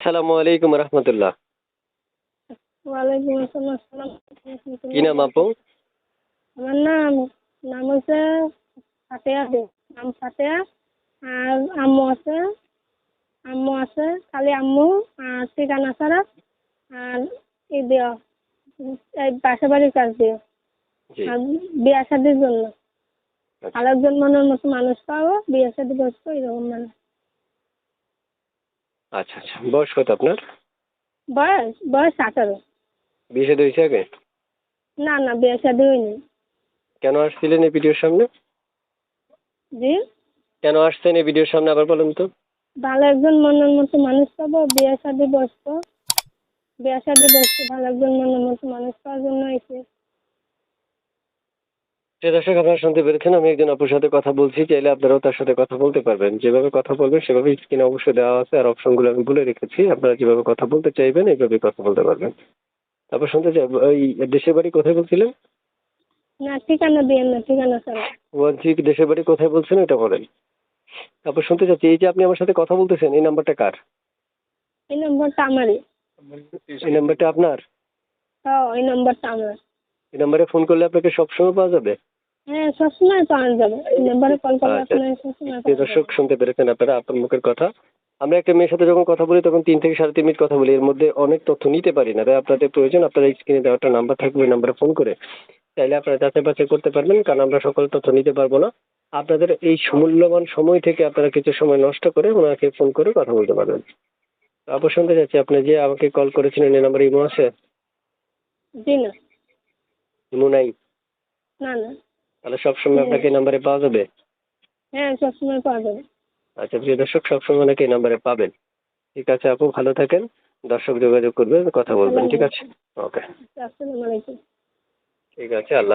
আসসালামু আলাইকুম রহমতুল্লাহ। ওয়ালাইকুম আসসালাম। কি নাম আপু? আমার নাম হচ্ছে ফাতেহা দে। নাম ফাতেহা। আর আম্মু আছে খালি আম্মু। আর ঠিকানা ছাড়া। আর ই দিও, এই বাসা বাড়ির কাজ দিও। জি। আর বিয়া শাদির জন্য আচ্ছা আরেকজন মনের মতো মানুষ পাবো, বিয়া শাদি বসবো, এরকম মানে। আচ্ছা আচ্ছা, বয়স কত আপনার? বয়স 18। বিয়ে শাদী হয়েছে আগে? না না, বিয়া শাদি হয়নি। কেন আসছিলেন এই ভিডিওর সামনে? জি। কেন আসছেন এই ভিডিওর সামনে আবার বলুন তো? ভালো একজন মনের মতো মানুষ পাবো, বিয়া শাদি বসবো। ভালো একজন মনের মতো মানুষ পাওয়ার জন্য এসে। যে দর্শক আপনারা শুনতে পেরেছেন, আমি একজন আপুর সাথে কথা বলছি। চাইলে আপনারাও তার সাথে কথা বলতে পারবেন। যেভাবে কথা বলবেন সেভাবে স্ক্রিনে অবশ্যই দেওয়া আছে, আর অপশনগুলো আমি বলে রেখেছি। আপনারা যেভাবে কথা বলতে চাইবেন এইভাবে কথা বলতে পারবেন। তারপর শুনতে চাই, ওই দেশের বাড়ি কোথায় বলছিলেন? না, ঠিকানা দিয়েন না, ঠিকানা ছাড়া। বলছি কি দেশের বাড়ি কোথায় বলছেন এটা বলেন। তারপর শুনতে চাচ্ছি, এই যে আপনি আমার সাথে কথা বলতেছেন, এই নাম্বারটা কার? এই নম্বরটা আমারই। এই নাম্বারটা আপনার? হ্যাঁ, এই নম্বরটা আমার। এই নাম্বারে ফোন করলে আপনাকে সবসময় পাওয়া যাবে? হ্যাঁ, সবসময় পাওয়া যাবে, এই নম্বরে কল করলে আচ্ছা আপনার সবসময় প্রিয় পাওয়া দর্শক, যাবে। শুনতে পেরেছেন আপনারা আপনার মুখের কথা। আমরা একটা মেয়ের সাথে যখন কথা বলি তখন 3 থেকে 3.5 মিনিট কথা বলি, এর মধ্যে অনেক তথ্য নিতে পারি না। তাই আপনাদের প্রয়োজন, আপনারা স্ক্রিনে দেওয়া একটা নাম্বার থাকবে, ওই নাম্বারে ফোন করে চাইলে আপনারা যাচাই বাছাই করতে পারবেন, কারণ আমরা সকল তথ্য নিতে পারবো না। আপনাদের এই মূল্যবান সময় থেকে আপনারা কিছু সময় নষ্ট করে ওনাকে ফোন করে কথা বলতে পারবেন। তারপর শুনতে চাচ্ছি, আপনি যে আমাকে কল করেছিলেন এই নাম্বারে ইমো আছে? জি না। ইমো নাই? না না। তাহলে সবসময় আপনাকে এই নাম্বারে পাওয়া যাবে? হ্যাঁ, সবসময় পাওয়া যাবে। আচ্ছা প্রিয় দর্শক, সবসময় নাকি এই নাম্বারে পাবেন। ঠিক আছে আপু, ভালো থাকেন। দর্শক যোগাযোগ করবে, কথা বলবেন, ঠিক আছে? ওকে। আসসালামু আলাইকুম। ঠিক আছে, আল্লাহ